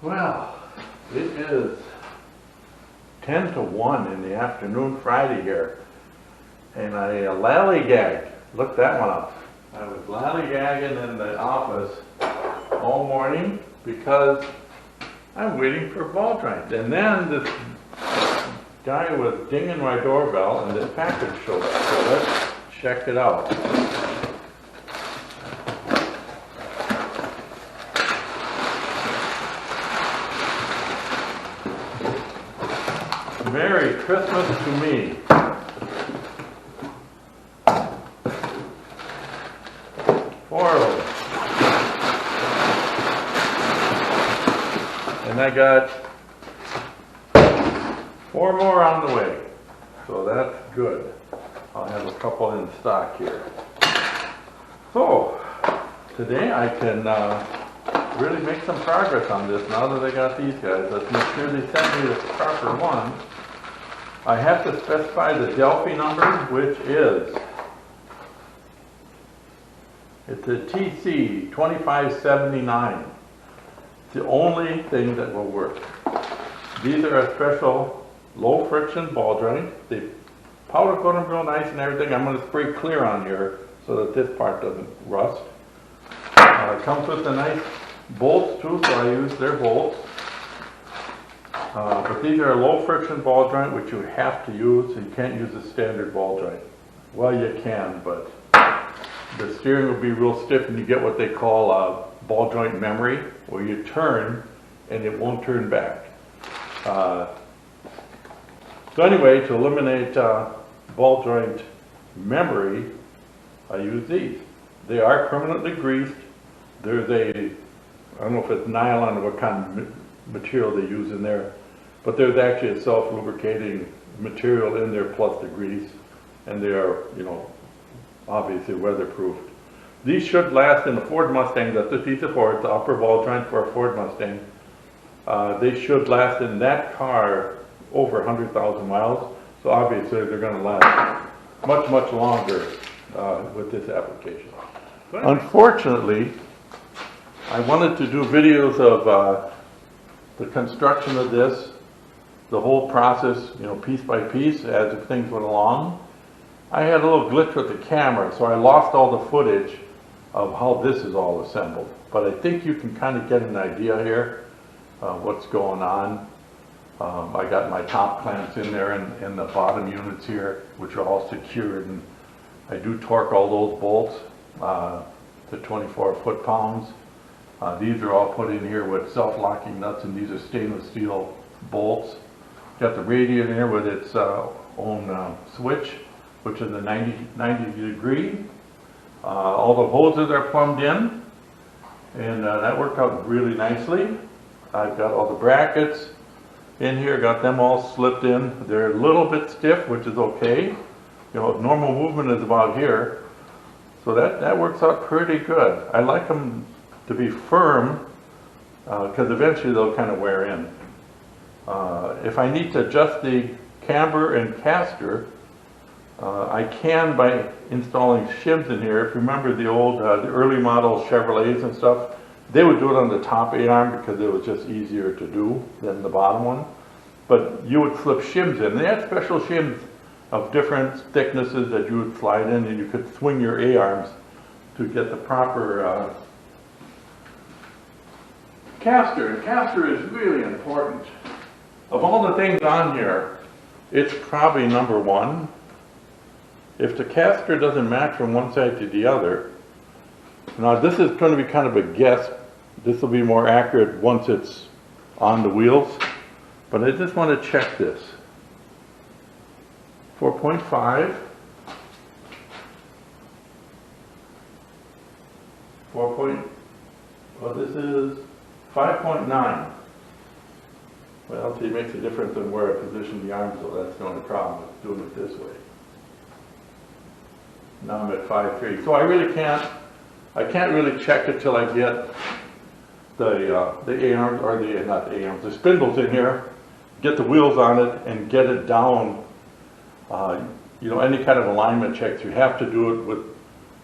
Well, it is 10 to 1 in the afternoon Friday here, and I lallygagged. Look that one up. I was lallygagging in the office all morning because I'm waiting for ball joint. And then this guy was dinging my doorbell and this package showed up. So let's check it out. Merry Christmas to me. Four of them. And I got 4 more on the way. So that's good. I'll have a couple in stock here. So today I can really make some progress on this now that I got these guys. Let's make sure they send me the proper one. I have to specify the Delphi number, which is, it's a TC 2579. It's the only thing that will work. These are a special low friction ball joint. They powder coat them real nice and everything. I'm going to spray clear on here so that this part doesn't rust. It comes with the nice bolts too, so I use their bolts. But these are a low friction ball joint, which you have to use. You can't use a standard ball joint. Well, you can, but the steering will be real stiff and you get what they call ball joint memory, where you turn and it won't turn back. So anyway, to eliminate ball joint memory, I use these. They are permanently greased. There's I don't know if it's nylon or what kind of material they use in there, but there's actually a self-lubricating material in there plus the grease, and they are, obviously weatherproof. These should last in the Ford Mustang. That's what these are for. It's the upper ball joint for a Ford Mustang. They should last in that car over 100,000 miles, so obviously they're going to last much, much longer with this application. Unfortunately, I wanted to do videos of the construction of this, the whole process, piece by piece as things went along. I had a little glitch with the camera, so I lost all the footage of how this is all assembled. But I think you can kind of get an idea here what's going on. I got my top clamps in there and the bottom units here, which are all secured, and I do torque all those bolts to 24 foot-pounds. These are all put in here with self-locking nuts, and these are stainless steel bolts. Got the radiator here with its own switch, which is a 90 degree. All the hoses are plumbed in, and that worked out really nicely. I've got all the brackets in here, got them all slipped in. They're a little bit stiff, which is okay. Normal movement is about here. So that works out pretty good. I like them to be firm because eventually they'll kind of wear in. If I need to adjust the camber and caster, I can by installing shims in here. If you remember the old, the early model Chevrolets and stuff, they would do it on the top A-arm because it was just easier to do than the bottom one. But you would slip shims in. They had special shims of different thicknesses that you would slide in, and you could swing your A-arms to get the proper caster. And caster is really important. Of all the things on here, it's probably number one. If the caster doesn't match from one side to the other, now this is going to be kind of a guess. This will be more accurate once it's on the wheels, but I just want to check this. 4.5, this is 5.9. Well, see, it makes a difference in where I position the arms, so that's the only problem with doing it this way. Now I'm at 5.3. So I can't really check it till I get the A-arms, or not the A-arms, the spindles in here, get the wheels on it, and get it down. Any kind of alignment checks, you have to do it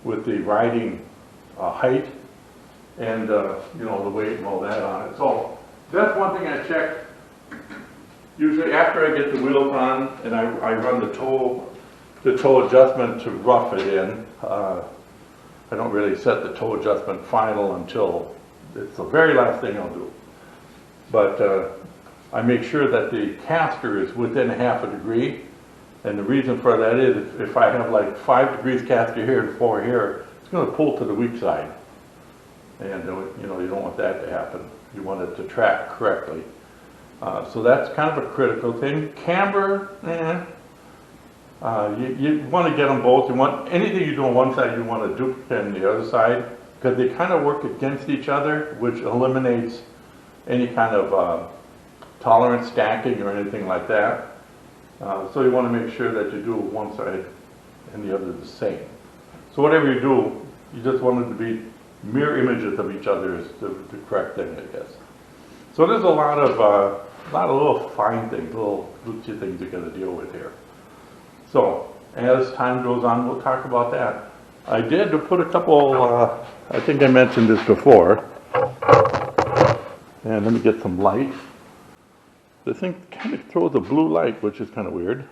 with the riding height and the weight and all that on it. So That's one thing I check. Usually after I get the wheels on and I run the toe adjustment to rough it in. I don't really set the toe adjustment final until it's the very last thing I'll do. But I make sure that the caster is within half a degree. And the reason for that is if I have like 5 degrees caster here and 4 here, it's going to pull to the weak side. And you know, you don't want that to happen. You want it to track correctly. So that's kind of a critical thing. Camber, you want to get them both. You want anything you do on one side, you want to duplicate on the other side, because they kind of work against each other, which eliminates any kind of tolerance stacking or anything like that. So you want to make sure that you do one side and the other the same. So whatever you do, you just want it to be mirror images of each other is the correct thing, I guess. So there's a lot of little fine things, little glitchy things you got to deal with here. So as time goes on, we'll talk about that. I did put a couple, I think I mentioned this before. And let me get some light. This thing kind of throws a blue light, which is kind of weird.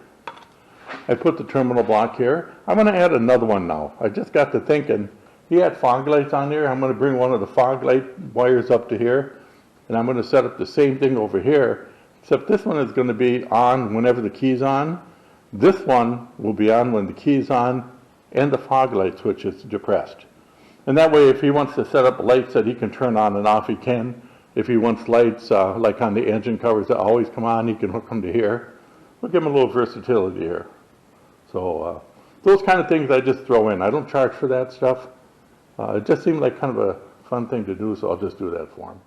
I put the terminal block here. I'm going to add another one now. I just got to thinking, he had fog lights on there. I'm going to bring one of the fog light wires up to here. And I'm going to set up the same thing over here, except this one is going to be on whenever the key's on. This one will be on when the key's on and the fog light switch is depressed. And that way, if he wants to set up lights that he can turn on and off, he can. If he wants lights like on the engine covers that always come on, he can hook them to here. We'll give him a little versatility here. So those kind of things I just throw in. I don't charge for that stuff. It just seemed like kind of a fun thing to do, so I'll just do that for him.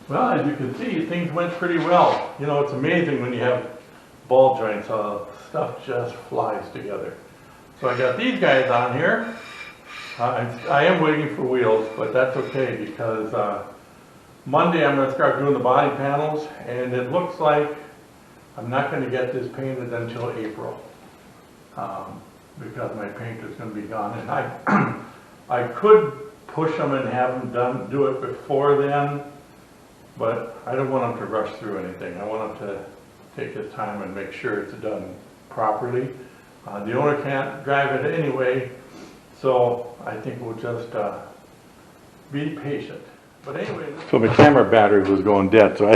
Well, as you can see, things went pretty well. You know, it's amazing when you have ball joints, stuff just flies together. So I got these guys on here. I am waiting for wheels, but that's okay because Monday I'm going to start doing the body panels, and it looks like I'm not going to get this painted until April because my paint is going to be gone. And I could push them and have them do it before then, but I don't want them to rush through anything. I want them to take his time and make sure it's done properly. The owner can't drive it anyway, so I think we'll just be patient. But anyway, so my camera battery was going dead, so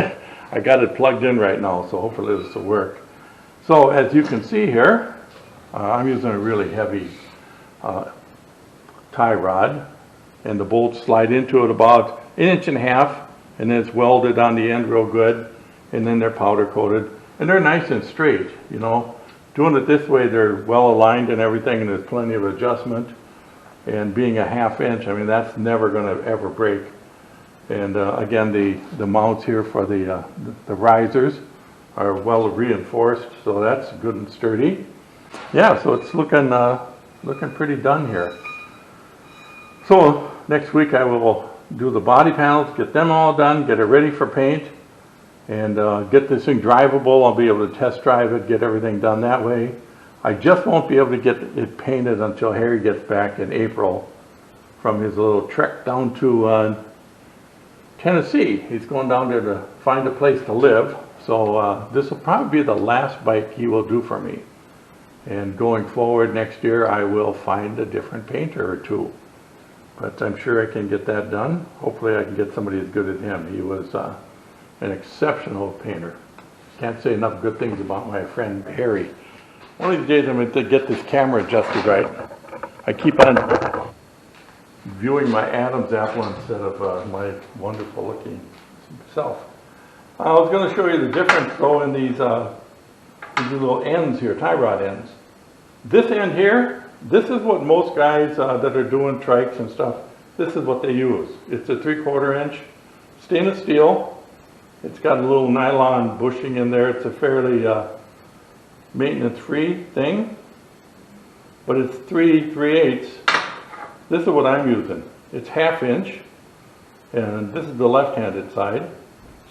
I got it plugged in right now, so hopefully this will work. So as you can see here, I'm using a really heavy tie rod, and the bolts slide into it about 1.5 inches, and then it's welded on the end real good, and then they're powder coated, and they're nice and straight, you know. Doing it this way, they're well aligned and everything, and there's plenty of adjustment. And being 1/2 inch, I mean, that's never going to ever break. And again, the mounts here for the risers are well reinforced, so that's good and sturdy. Yeah, so it's looking pretty done here. So next week I will do the body panels, get them all done, get it ready for paint, and get this thing drivable. I'll be able to test drive it, get everything done that way. I just won't be able to get it painted until Harry gets back in April from his little trek down to Tennessee. He's going down there to find a place to live. So this will probably be the last bike he will do for me. And going forward next year, I will find a different painter or two. But I'm sure I can get that done. Hopefully I can get somebody as good as him. He was an exceptional painter. Can't say enough good things about my friend Harry. One of these days I'm going to get this camera adjusted right. I keep on viewing my Adam's apple instead of my wonderful looking self. I was going to show you the difference though in these little ends here, tie rod ends. This end here, this is what most guys that are doing trikes and stuff, this is what they use. It's a 3/4 inch stainless steel. It's got a little nylon bushing in there. It's a fairly maintenance-free thing, but it's 3/8. This is what I'm using. It's 1/2 inch, and this is the left-handed side.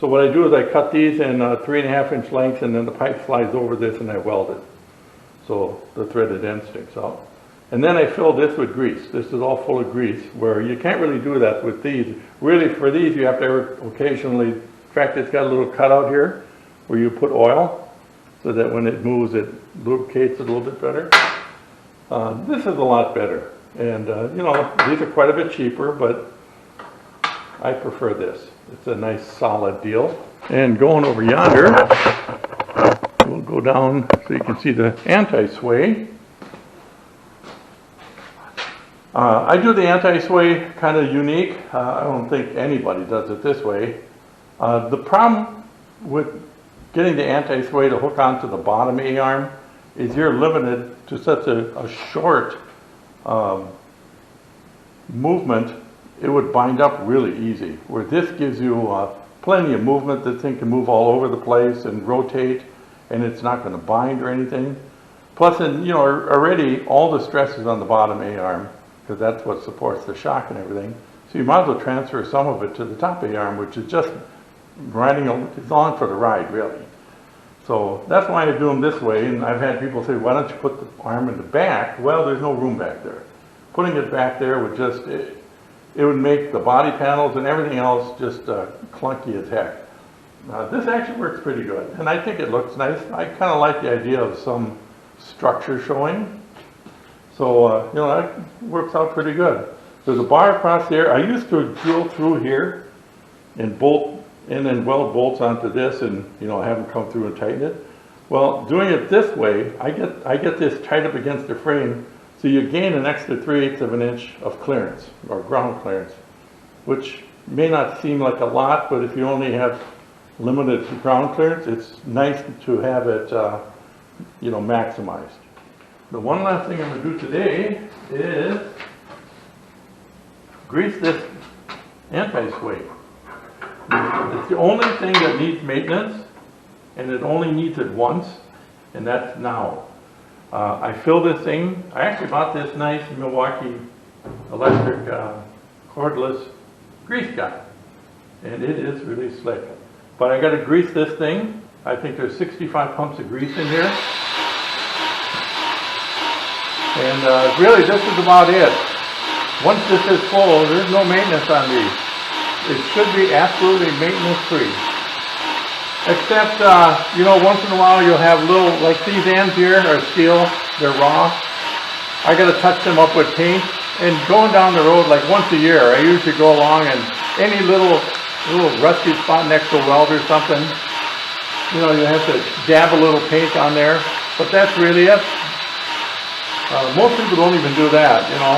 So what I do is I cut these in 3.5 inch lengths, and then the pipe slides over this, and I weld it. So the threaded end sticks out. And then I fill this with grease. This is all full of grease, where you can't really do that with these. Really, for these, you have to occasionally, in fact, it's got a little cutout here where you put oil so that when it moves, it lubricates it a little bit better. This is a lot better. And, you know, these are quite a bit cheaper, but I prefer this. It's a nice solid deal. And going over yonder, we'll go down so you can see the anti-sway. I do the anti-sway kind of unique. I don't think anybody does it this way. The problem with getting the anti-sway to hook onto the bottom A-arm is you're limited to such a short movement. It would bind up really easy. Where this gives you plenty of movement, this thing can move all over the place and rotate, and it's not going to bind or anything. Plus, you know, already all the stress is on the bottom A-arm, because that's what supports the shock and everything. So you might as well transfer some of it to the top A-arm, which is just riding, it's on for the ride, really. So that's why I do them this way, and I've had people say, why don't you put the arm in the back? Well, there's no room back there. Putting it back there would just, it would make the body panels and everything else just clunky as heck. This actually works pretty good, and I think it looks nice. I kind of like the idea of some structure showing. So, you know, that works out pretty good. There's a bar across there. I used to drill through here and bolt, and then weld bolts onto this and, you know, have them come through and tighten it. Well, doing it this way, I get this tight up against the frame, so you gain an extra 3/8 of an inch of clearance, or ground clearance, which may not seem like a lot, but if you only have limited ground clearance, it's nice to have it, you know, maximized. The one last thing I'm going to do today is grease this anti-sway. It's the only thing that needs maintenance, and it only needs it once, and that's now. I fill this thing. I actually bought this nice Milwaukee electric cordless grease gun, and it is really slick. But I got to grease this thing. I think there's 65 pumps of grease in here. And really, this is about it. Once this is full, there's no maintenance on these. It should be absolutely maintenance-free. Except, you know, once in a while you'll have little, like these ends here are steel, they're raw. I got to touch them up with paint. And going down the road, like once a year, I usually go along and any little rusty spot next to a weld or something, you know, you have to dab a little paint on there. But that's really it. Most people don't even do that, you know.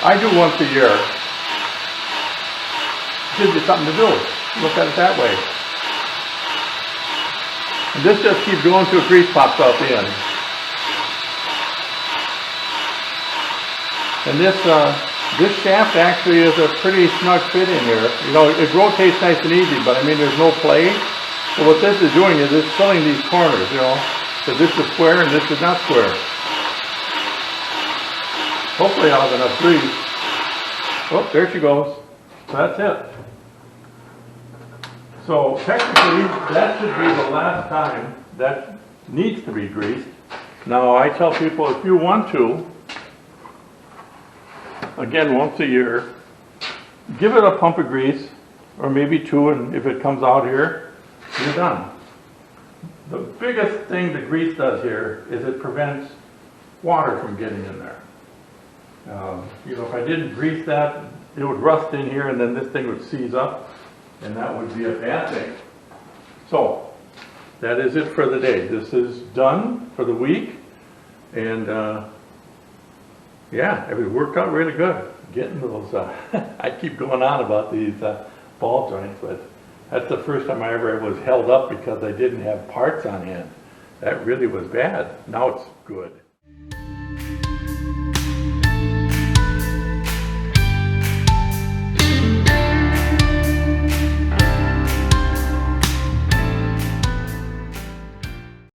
I do once a year. Gives you something to do. Look at it that way. And this just keeps going till grease pops out the end. And this shaft actually is a pretty snug fit in here. You know, it rotates nice and easy, but I mean, there's no play. So what this is doing is it's filling these corners, you know. So this is square and this is not square. Hopefully I'll have enough grease. Oh, there she goes. So that's it. So technically, that should be the last time that needs to be greased. Now I tell people if you want to, again once a year, give it a pump of grease, or maybe two, and if it comes out here, you're done. The biggest thing the grease does here is it prevents water from getting in there. You know, if I didn't grease that, it would rust in here and then this thing would seize up, and that would be a bad thing. So, that is it for the day. This is done for the week, and yeah, it worked out really good. Getting those, I keep going on about these ball joints, but that's the first time I ever was held up because I didn't have parts on hand. That really was bad. Now it's good.